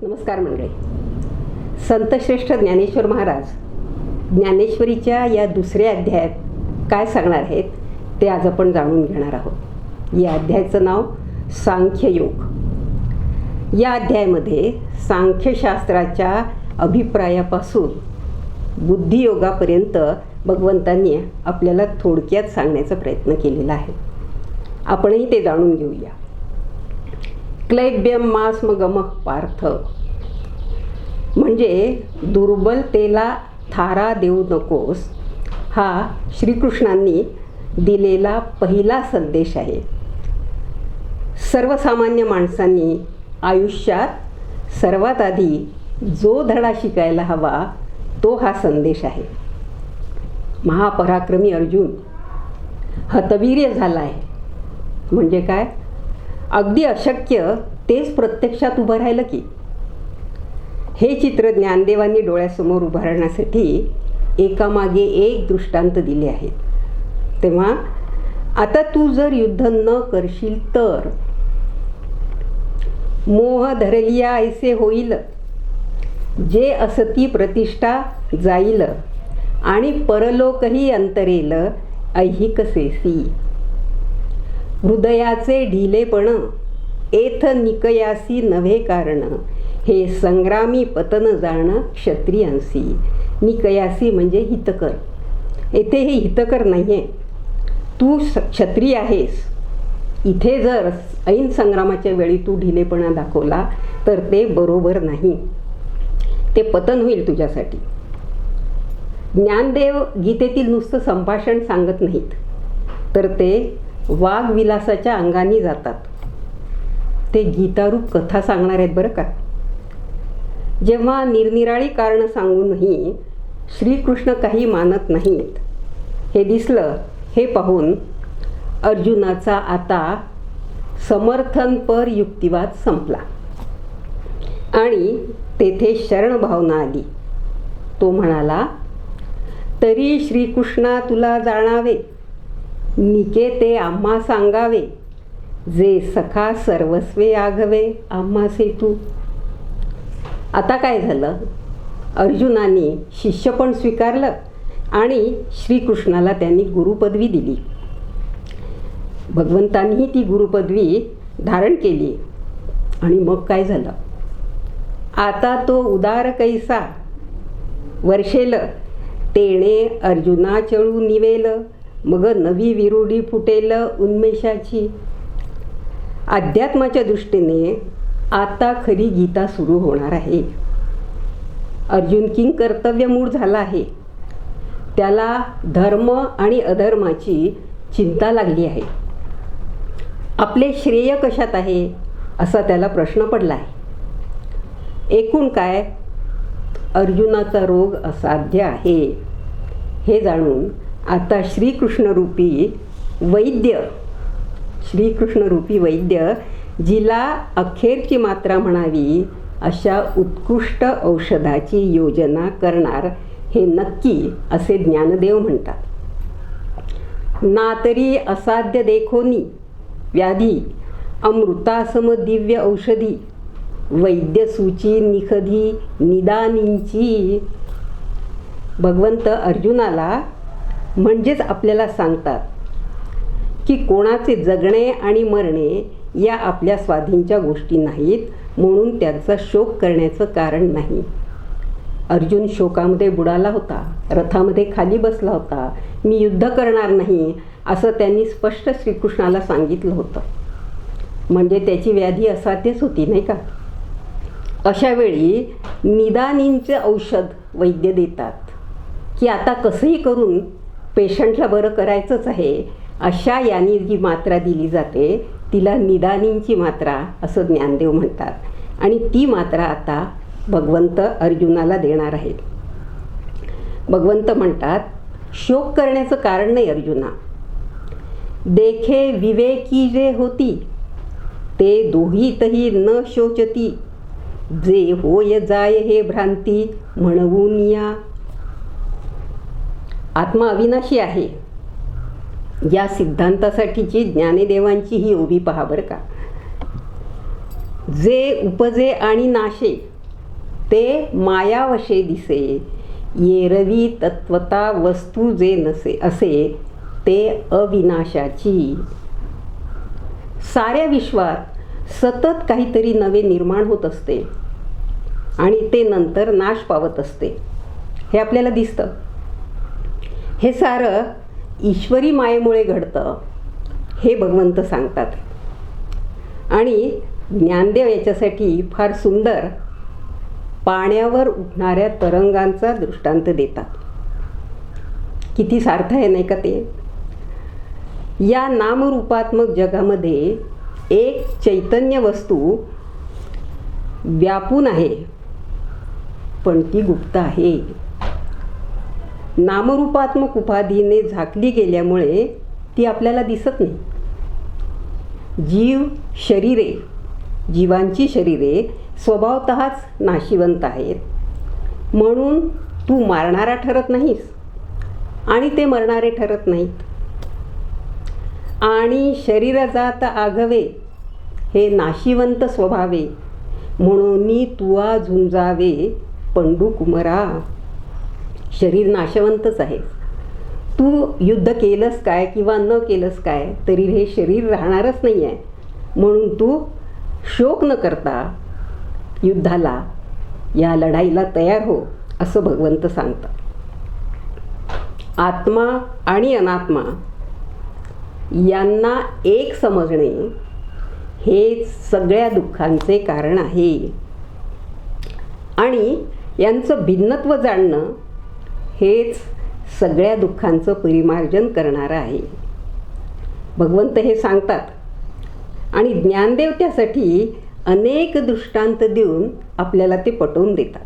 नमस्कार मंडळी. संतश्रेष्ठ ज्ञानेश्वर महाराज ज्ञानेश्वरीच्या या दुसऱ्या अध्यायात काय सांगणार आहेत ते आज आपण जाणून घेणार आहोत. या अध्यायाचं नाव सांख्ययोग. या अध्यायामध्ये सांख्यशास्त्राच्या अभिप्रायापासून बुद्धियोगापर्यंत भगवंतांनी आपल्याला थोडक्यात सांगण्याचा प्रयत्न केलेला आहे. आपणही ते जाणून घेऊया. क्लैब्यम मास्म गमः पार्थ, म्हणजे दुर्बलतेला थारा देऊ नकोस, हा श्रीकृष्णांनी दिलेला पहिला संदेश आहे. सर्वसामान्य माणसांनी आयुष्यात सर्वात आधी जो धडा शिकायला हवा तो हा संदेश आहे. महापराक्रमी अर्जुन हतवीर्य झाला आहे. म्हणजे काय? अगदी अशक्य तेच प्रत्यक्षात उभं राहिलं की. हे चित्र ज्ञानदेवांनी डोळ्यासमोर उभारण्यासाठी एकामागे एक दृष्टांत दिले आहेत. तेव्हा आता तू जर युद्ध न करशील तर मोह धरलिया ऐसे होईल, जे असती प्रतिष्ठा जाईल, आणि परलोकही अंतरेल ऐहिकसेसी. हृदयाचे ढिलेपण एथ निकयासी नव्हे कारण, हे संग्रामी पतन जाणं क्षत्रियांसी. निकयासी म्हणजे हितकर. येथे हे हितकर नाही आहे. तू क्षत्रिय आहेस. इथे जर ऐन संग्रामाच्या वेळी तू ढिलेपणा दाखवला तर ते बरोबर नाही. ते पतन होईल तुझ्यासाठी. ज्ञानदेव गीतेतील नुसतं संभाषण सांगत नाहीत, तर ते वाघविलासाच्या अंगाने जातात. ते गीतारूप कथा सांगणार आहेत बरं का. जेव्हा निरनिराळी कारणं सांगूनही श्रीकृष्ण काही मानत नाहीत हे दिसलं, हे पाहून अर्जुनाचा आता समर्थनपर युक्तिवाद संपला आणि तेथे शरणभावना आली. तो म्हणाला, तरी श्रीकृष्णा तुला जाणावे, निकेते आम्हा सांगावे, जे सखा सर्वस्वे आघवे आम्हासे तू. आता काय झालं? अर्जुनाने शिष्यपण स्वीकारलं आणि श्रीकृष्णाला त्यांनी गुरुपदवी दिली. भगवंतांनीही ती गुरुपदवी धारण केली. आणि मग काय झालं? आता तो उदार कैसा वर्षेल, तेणे अर्जुना चळू निवेल, मग नवी विरुडी फुटेल उन्मेषाची. अध्यात्माच्या दृष्टीने आता खरी गीता सुरू होणार आहे. अर्जुन किंग कर्तव्यमूढ झाला आहे. त्याला धर्म आणि अधर्माची चिंता लागली आहे. आपले श्रेय कशात आहे असा त्याला प्रश्न पडला आहे. एकूण काय? अर्जुनाचा रोग असाध्य आहे. हे जाणून आता श्रीकृष्णरूपी वैद्य जिला अखेरची मात्रा म्हणावी अशा उत्कृष्ट औषधाची योजना करणार हे नक्की, असे ज्ञानदेव म्हणतात. ना तरी असाध्य देखोनी व्याधी, अमृतासम दिव्य औषधी, वैद्यसूची निखधी निदानींची. भगवंत अर्जुनाला म्हणजेच आपल्याला सांगतात की कोणाचे जगणे आणि मरणे या आपल्या स्वाधीनच्या गोष्टी नाहीत, म्हणून त्यांचा शोक करण्याचं कारण नाही. अर्जुन शोकामध्ये बुडाला होता, रथामध्ये खाली बसला होता. मी युद्ध करणार नाही असं त्यांनी स्पष्ट श्रीकृष्णाला सांगितलं होतं. म्हणजे त्याची व्याधी असाध्यच होती, नाही का? अशा वेळी निदानींचे औषध वैद्य देतात की आता कसंही करून पेशंटला बरं करायचंच आहे. अशा यानी जी मात्रा दिली जाते तिला निदानींची मात्रा असं ज्ञानदेव म्हणतात. आणि ती मात्रा आता भगवंत अर्जुनाला देणार आहेत. भगवंत म्हणतात, शोक करण्याचं कारण नाही अर्जुना. देखे विवेकी जे होती, ते दोहीतही न शोचती, जे होय जाय हे भ्रांती म्हणवून या. आत्मा अविनाशी आहे या सिद्धांतासाठीची ज्ञानदेवांची ही उभी पहा बरं का. जे उपजे आणि नाशे ते मायावशे दिसे, येरवी तत्वता वस्तू जे नसे असे ते अविनाशाची. साऱ्या विश्वात सतत काहीतरी नवे निर्माण होत असते आणि ते नंतर नाश पावत असते, हे आपल्याला दिसतं. हे सारं ईश्वरी मायेमुळे घडतं हे भगवंत सांगतात. आणि ज्ञानदेव याच्यासाठी फार सुंदर पाण्यावर उठणाऱ्या तरंगांचा दृष्टांत देतात. किती सार्थ आहे नाही का ते. या नामरूपात्मक जगामध्ये एक चैतन्य वस्तू व्यापून आहे, पण ती गुप्त आहे. नामरूपात्मक उपाधीने झाकली गेल्यामुळे ती आपल्याला दिसत नाही. जीवांची शरीरे स्वभावतःच नाशिवंत आहेत, म्हणून तू मारणारा ठरत नाहीस आणि ते मरणारे ठरत नाहीत. आणि शरीरजात आघवे हे नाशिवंत स्वभावे, म्हणून तुवा झुंजावे पंडू कुमरा. शरीर नाशवंतच आहे. तू युद्ध केलंस काय किंवा न केलंस काय तरी हे शरीर राहणारच नाही आहे, म्हणून तू शोक न करता युद्धाला, या लढाईला तयार हो, असं भगवंत सांगतात. आत्मा आणि अनात्मा यांना एक समजणे हे सगळ्या दुःखांचे कारण आहे आणि यांचं भिन्नत्व जाणणं हेच सगळ्या दुःखांचं परिमार्जन करणारं आहे. भगवंत हे सांगतात आणि ज्ञानदेव त्यासाठी अनेक दृष्टांत देऊन आपल्याला ते पटवून देतात.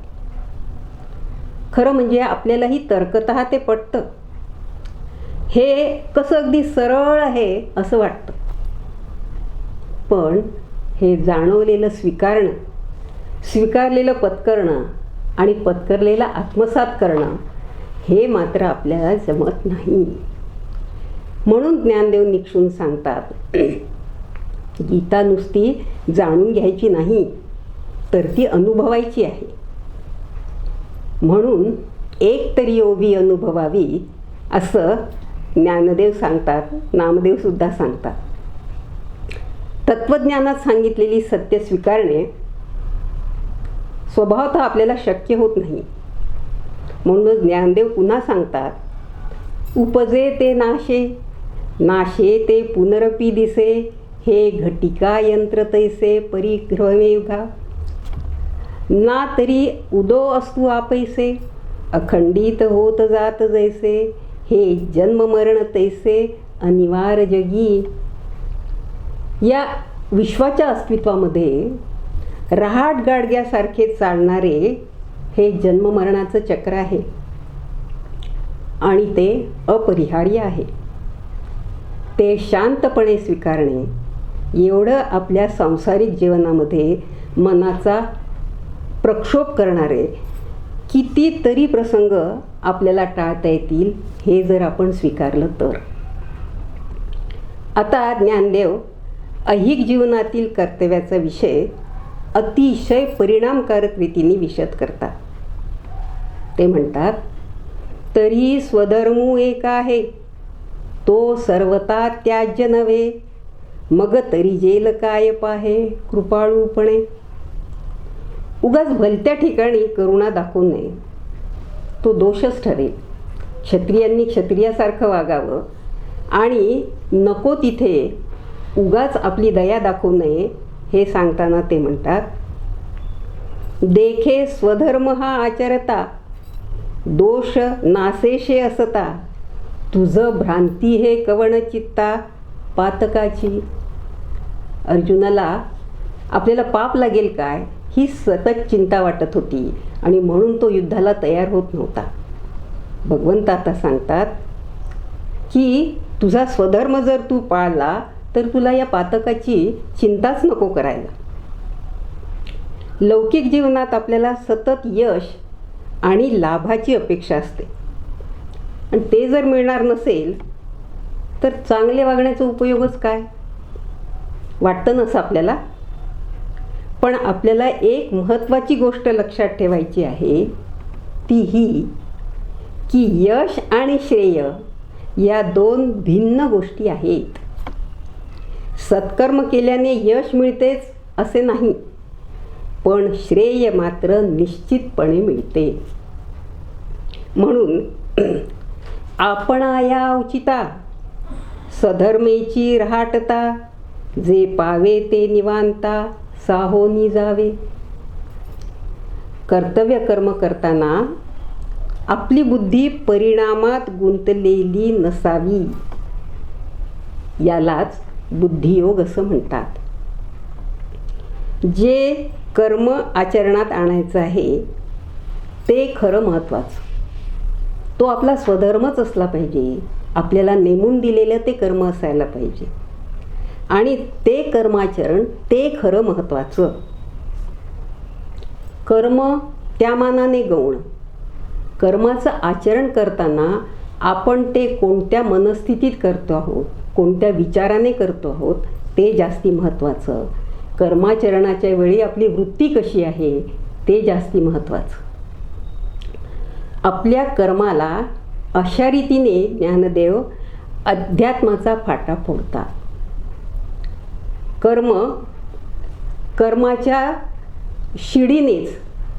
खरं म्हणजे आपल्यालाही तर्कतः ते पटतं. हे कसं अगदी सरळ आहे असं वाटतं, पण हे जाणवलेलं स्वीकारणं, स्वीकारलेलं पत्करणं आणि पत्करलेलं आत्मसात करणं हे मात्र आपल्याला जमत नाही. म्हणून ज्ञानदेव निक्षून सांगतात, गीता नुसती जाणून घ्यायची नाही तर ती अनुभवायची आहे. म्हणून एक तरी ओवी अनुभवावी असं ज्ञानदेव सांगतात, नामदेवसुद्धा सांगतात. तत्त्वज्ञानात सांगितलेली सत्य स्वीकारणे स्वभावतः आपल्याला शक्य होत नाही. म्हणून ज्ञानदेव पुन्हा सांगतात, उपजे ते नाशे, नाशे ते पुनरपी दिसे, हे घटिका यंत्र तैसे परिग्रहमेघा. ना तरी उदो असतू आपैसे, अखंडित होत जात जैसे, हे जन्म मरण तैसे अनिवार्य जगी. या विश्वाच्या अस्तित्वामध्ये रहाट गाडग्यासारखे चालणारे हे जन्ममरणाचं चक्र आहे आणि ते अपरिहार्य आहे. ते शांतपणे स्वीकारणे एवढं आपल्या सांसारिक जीवनामध्ये मनाचा प्रक्षोभ करणारे कितीतरी प्रसंग आपल्याला टाळता येतील, हे जर आपण स्वीकारलं तर. आता ज्ञानदेव ऐहिक जीवनातील कर्तव्याचा विषय अतिशय परिणामकारक रीतीने विशद करतात. ते म्हणतात, तरी स्वधर्मू एक आहे, तो सर्वता त्याज्य नव्हे, मग तरी जेल काय पाहे कृपाळूपणे. उगाच भलत्या ठिकाणी करुणा दाखवू नये, तो दोषच ठरेल. क्षत्रियांनी क्षत्रियासारखं वागावं आणि नको तिथे उगाच आपली दया दाखवू नये, हे सांगताना ते म्हणतात, देखे स्वधर्म हा आचरता, दोष नासेशे असता, तुझं भ्रांती हे कवण चित्ता पातकाची. अर्जुनाला आपल्याला पाप लागेल काय ही सतत चिंता वाटत होती आणि म्हणून तो युद्धाला तयार होत नव्हता. भगवंत आता सांगतात की तुझा स्वधर्म जर तू पाळला तर तुला या पातकाची चिंताच नको करायला. लौकिक जीवनात आपल्याला सतत यश आणि लाभाची अपेक्षा असते आणि ते जर मिळणार नसेल तर चांगले वागण्याचा उपयोगच काय, वाटतं नसं आपल्याला. पण आपल्याला एक महत्त्वाची गोष्ट लक्षात ठेवायची आहे, ती ही की यश आणि श्रेय या दोन भिन्न गोष्टी आहेत. सत्कर्म केल्याने यश मिळतेच असे नाही, पण श्रेय मात्र निश्चितपणे मिळते. म्हणून आपणाया उचिता सधर्मेची रहाटता, जे पावे ते निवांता साहोनी जावे. कर्तव्य कर्म करताना आपली बुद्धी परिणामात गुंतलेली नसावी. यालाच बुद्धियोग असं म्हणतात. जे कर्म आचरणात आणायचं आहे ते खरं महत्त्वाचं. तो आपला स्वधर्मच असला पाहिजे. आपल्याला नेमून दिलेलं ते कर्म असायला पाहिजे आणि ते कर्माचरण ते खरं महत्त्वाचं. कर्म त्या मानाने गौण. कर्माचं आचरण करताना आपण ते कोणत्या मनस्थितीत करतो आहोत, कोणत्या विचाराने करतो आहोत ते जास्ती महत्त्वाचं. कर्माचरणाच्या वेळी आपली वृत्ती कशी आहे ते जास्ती महत्त्वाचं. आपल्या कर्माला अशा रीतीने ज्ञानदेव अध्यात्माचा फाटा फोडतात. कर्माच्या शिडीनेच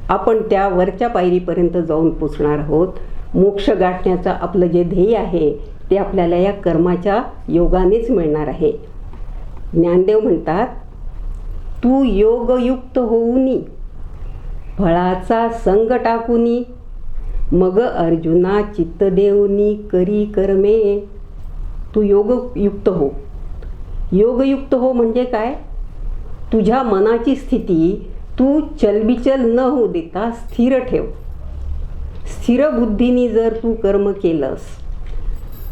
आपण त्या वरच्या पायरीपर्यंत जाऊन पोचणार आहोत. मोक्ष गाठण्याचं आपलं जे ध्येय आहे ते आपल्याला या कर्माच्या योगानेच मिळणार आहे. ज्ञानदेव म्हणतात, तू योगयुक्त होऊनी फळाचा संग टाकूनी, मग अर्जुना चित्त देऊनी करी कर्मे. तू योगयुक्त हो. योगयुक्त हो म्हणजे काय? तुझ्या मनाची स्थिती तू चलबिचल न होऊ देता स्थिर ठेव. स्थिर बुद्धीने जर तू कर्म केलंस,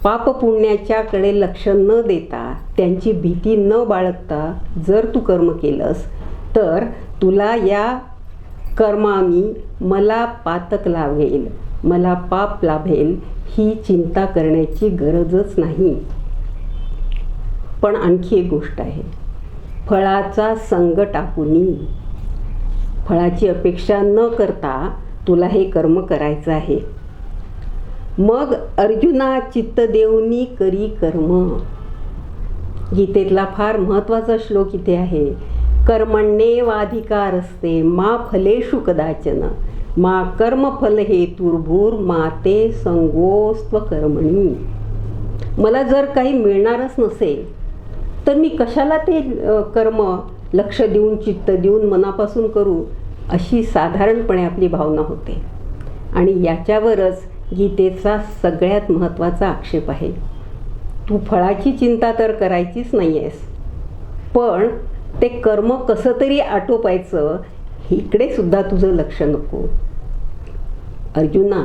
पाप पुण्याच्याकडे लक्ष न देता, त्यांची भीती न बाळगता जर तू कर्म केलंस, तर तुला या कर्मानी मला पातक लाभेल, मला पाप लाभेल ही चिंता करण्याची गरजच नाही. पण आणखी एक गोष्ट आहे, फळाचा संग टाकूनी. फळाची अपेक्षा न करता तुला हे कर्म करायचं आहे. मग अर्जुना चित्त देऊनी करी कर्म. गीतेतला फार महत्त्वाचा श्लोक इथे आहे. कर्मण्येवाधिकारस्ते मा फलेषु कदाचन मा कर्मफल हेतुर्भूर मा ते संगोस्त्व कर्मणी. मला जर काही मिळणारच नसेल तर मी कशाला ते कर्म लक्ष देऊन चित्त देऊन मनापासून करू, अशी साधारणपणे आपली भावना होते. आणि याच्यावरच गीतेचा सगळ्यात महत्त्वाचा आक्षेप आहे. तू फळाची चिंता तर करायचीच नाही आहेस, पण ते कर्म कसं तरी आटोपायचं इकडे सुद्धा तुझं लक्ष नको. अर्जुना,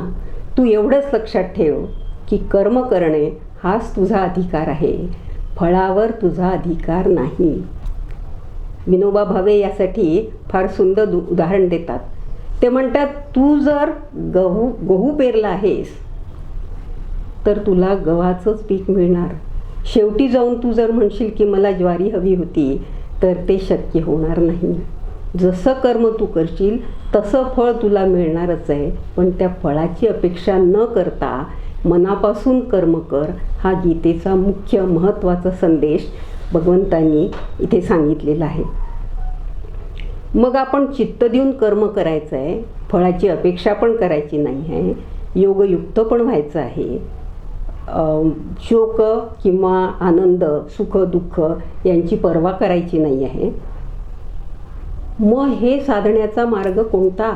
तू एवढंच लक्षात ठेव की कर्म करणे हाच तुझा अधिकार आहे, फळावर तुझा अधिकार नाही. विनोबा भावे यासाठी फार सुंदर उदाहरण देतात. ते म्हणतात, तू जर गहू पेरला आहेस तर तुला गव्हाचंच पीक मिळणार. शेवटी जाऊन तू जर म्हणशील की मला ज्वारी हवी होती तर ते शक्य होणार नाही. जसं कर्म तू करशील तसं फळ तुला मिळणारच आहे, पण त्या फळाची अपेक्षा न करता मनापासून कर्म कर. हा गीतेचा मुख्य महत्त्वाचा संदेश भगवंतांनी इथे सांगितलेला आहे. मग आपण चित्त देऊन कर्म करायचं आहे, फळाची अपेक्षा पण करायची नाही आहे, योगयुक्त पण व्हायचं आहे. शोक किंवा आनंद, सुख दुःख यांची पर्वा करायची नाही आहे. मग हे साधण्याचा मार्ग कोणता?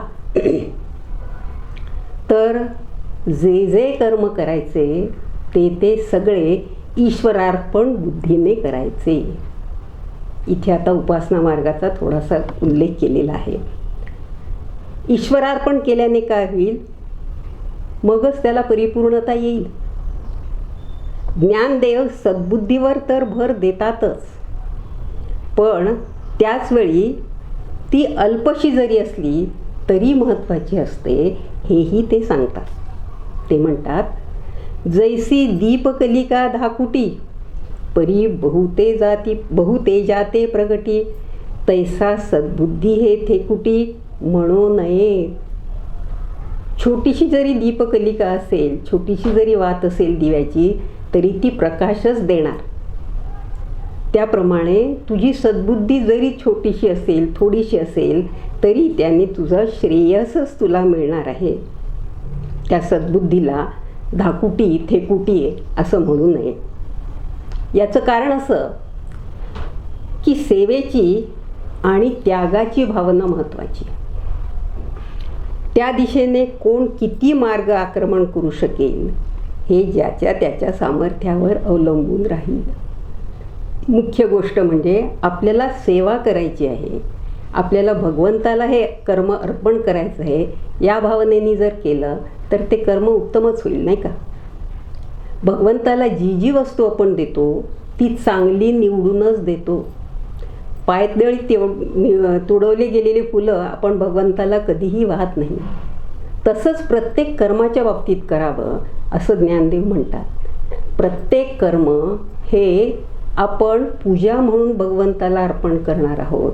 तर जे जे कर्म करायचे ते सगळे ईश्वरार्पण बुद्धीने करायचे. इथे आता उपासना मार्गाचा थोडासा उल्लेख केलेला आहे. ईश्वरार्पण केल्याने काय होईल? मगच त्याला परिपूर्णता येईल. ज्ञानदेव सद्बुद्धीवर तर भर देतातच, पण त्याचवेळी ती अल्पशी जरी असली तरी महत्त्वाची असते, हेही ते सांगतात. ते म्हणतात, जैसी दीपकलिका धाकुटी परी बहुते जाते प्रगटी तैसा सद्बुद्धी हे थेकुटी म्हणू नये. छोटीशी जरी दीपकलिका असेल, छोटीशी जरी वात असेल दिव्याची, तरी ती प्रकाशच देणार. त्याप्रमाणे तुझी सद्बुद्धी जरी छोटीशी असेल, थोडीशी असेल, तरी त्याने तुझं श्रेयसच तुला मिळणार आहे. त्या सद्बुद्धीला धाकुटी थेकुटी असं म्हणू नये. याचं कारण असं की सेवेची आणि त्यागाची भावना महत्त्वाची. त्या दिशेने कोण किती मार्ग आक्रमण करू शकेल हे ज्याच्या त्याच्या सामर्थ्यावर अवलंबून राहील. मुख्य गोष्ट म्हणजे आपल्याला सेवा करायची आहे, आपल्याला भगवंताला हे कर्म अर्पण करायचं आहे. या भावनेने जर केलं तर ते कर्म उत्तमच होईल, नाही का. भगवंताला जी जी वस्तू आपण देतो ती चांगली निवडूनच देतो. पायदळी तुडवले गेलेली फुलं आपण भगवंताला कधीही वाहत नाही. तसंच प्रत्येक कर्माच्या बाबतीत करावं असं ज्ञानदेव म्हणतात. प्रत्येक कर्म हे आपण पूजा म्हणून भगवंताला अर्पण करणार आहोत,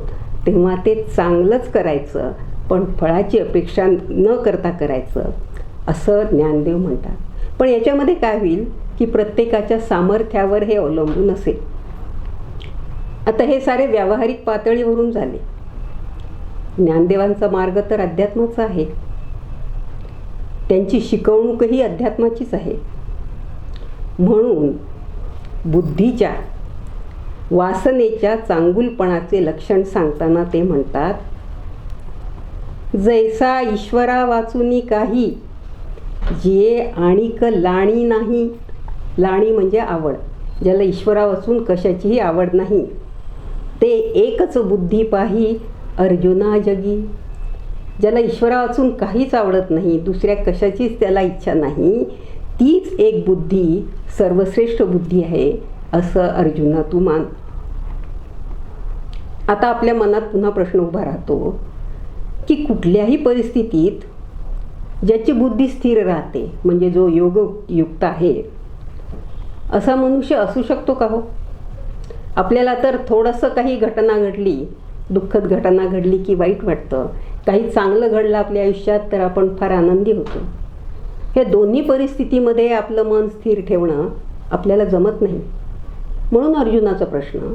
तेव्हा ते चांगलंच करायचं, पण फळाची अपेक्षा न करता करायचं असं ज्ञानदेव म्हणतात. पण याच्यामध्ये काय होईल की प्रत्येकाच्या सामर्थ्यावर हे अवलंबून असेल. आता हे सारे व्यावहारिक पातळीवरून झाले. ज्ञानदेवांचा मार्ग तर अध्यात्माचा आहे, त्यांची शिकवणूकही अध्यात्माचीच आहे. म्हणून बुद्धीच्या वासनेच्या चांगुलपणाचे लक्षण सांगताना ते म्हणतात, जैसा ईश्वरा वाचुनी काही जे आणिक लाणी नाही. लाणी म्हणजे आवड. ज्याला ईश्वरा वाचून कशाचीही आवड नाही ते एकच बुद्धी पाही अर्जुना जगी. ज्याला ईश्वरा वाचून काहीच आवडत नाही, दुसऱ्या कशाचीच त्याला इच्छा नाही, तीच एक बुद्धी सर्वश्रेष्ठ बुद्धी आहे असं अर्जुना तू मान. आता आपल्या मनात पुन्हा प्रश्न उभा राहतो की कुठल्याही परिस्थितीत ज्याची बुद्धी स्थिर राहते, म्हणजे जो योगयुक्त आहे, असा मनुष्य असू शकतो का हो? आपल्याला तर थोडंसं काही घटना घडली, दुःखद घटना घडली की वाईट वाटतं. काही चांगलं घडलं आपल्या आयुष्यात तर आपण फार आनंदी होतो. हे दोन्ही परिस्थितीमध्ये आपलं मन स्थिर ठेवणं आपल्याला जमत नाही. म्हणून अर्जुनाचा प्रश्न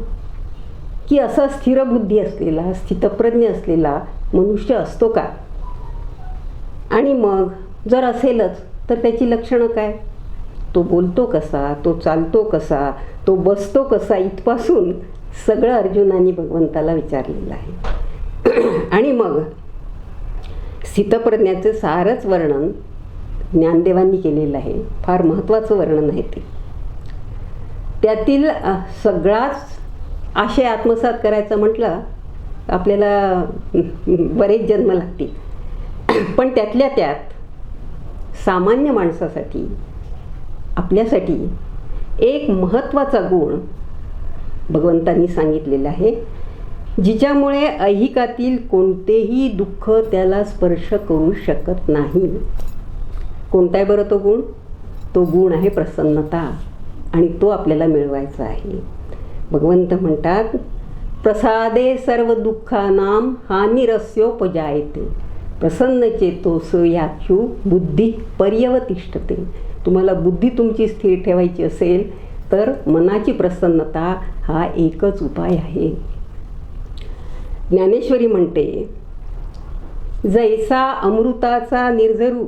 की असा स्थिरबुद्धी असलेला, स्थितप्रज्ञ असलेला मनुष्य असतो का? आणि मग जर असेलच तर त्याची लक्षणं काय? तो बोलतो कसा, तो चालतो कसा, तो बसतो कसा, इथपासून सगळं अर्जुनाने भगवंताला विचारलेलं आहे. आणि मग स्थितप्रज्ञाचं सारंच वर्णन ज्ञानदेवांनी केलेलं आहे. फार महत्त्वाचं वर्णन आहे ते. त्यातील सगळाच आशय आत्मसात करायचं म्हटलं आपल्याला बरेच जन्म लागतील. पण त्यातल्या त्यात सामान्य माणसासाठी, आपल्यासाठी एक महत्त्वाचा गुण भगवंतांनी सांगितलेला आहे, जिच्यामुळे ऐहिकातील कोणतेही दुःख त्याला स्पर्श करू शकत नाही. कोणता आहे बरं तो गुण? तो गुण आहे प्रसन्नता, आणि तो आपल्याला मिळवायचा आहे. भगवंत म्हणतात, प्रसादे सर्व दुःखानां हानिरस्योपजायते प्रसन्नचेतोस याक्षु बुद्धी पर्यवतिष्ठते. तुम्हाला बुद्धी तुमची स्थिर ठेवायची असेल तर मनाची प्रसन्नता हा एकच उपाय आहे. ज्ञानेश्वरी म्हणते, जैसा अमृताचा निर्झरू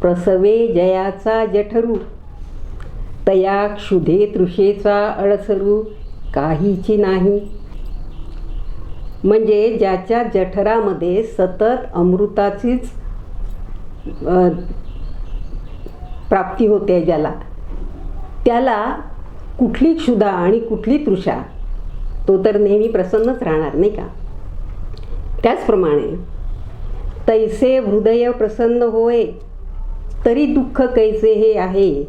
प्रसवे जयाचा जठरू तया क्षुधे तृषेचा अळसरू काहीची नाही. म्हणजे ज्याच्या जठरामध्ये सतत अमृताचीच प्राप्ती होते, त्याला कुठली क्षुधा आणि कुठली तृषा, तो तर नेहमी प्रसन्नच राहणार, नाही का. त्याचप्रमाणे तैसे हृदय प्रसन्न होय तरी दुःख कैसे हे आहे,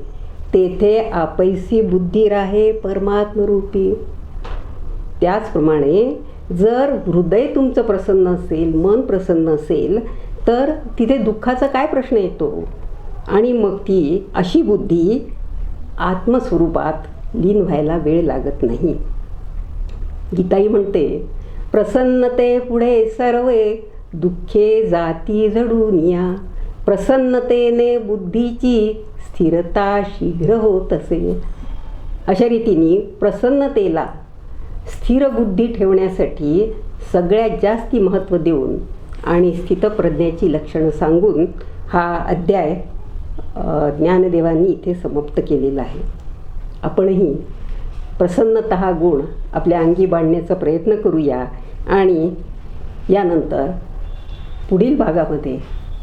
तेथे आपैसी बुद्धी राहे परमात्मरूपी. त्याचप्रमाणे जर हृदय तुमचं प्रसन्न असेल, मन प्रसन्न असेल, तर तिथे दुःखाचा काय प्रश्न येतो. आणि मग ती अशी बुद्धी आत्मस्वरूपात लीन व्हायला वेळ लागत नाही. गीताई म्हणते, प्रसन्नते पुढे सर्वे दुःखे जाती जडून या. प्रसन्नतेने बुद्धीची स्थिरता शीघ्र होत असे. अशा रीतीने प्रसन्नतेला स्थिर बुद्धी ठेवण्यासाठी सगळ्यात जास्ती महत्त्व देऊन आणि स्थितप्रज्ञाची लक्षणं सांगून हा अध्याय ज्ञानदेवांनी इथे समाप्त केलेला आहे. आपणही प्रसन्नता हा गुण आपल्या अंगी बाळगण्याचा प्रयत्न करूया आणि यानंतर पुढील भागामध्ये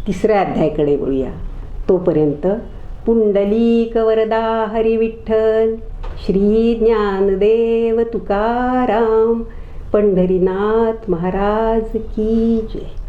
तिसऱ्या अध्यायाकडे वळूया. तोपर्यंत पुंडलीक वरदा हरी विठ्ठल, श्री ज्ञानदेव तुकाराम, पंढरीनाथ महाराज की जय.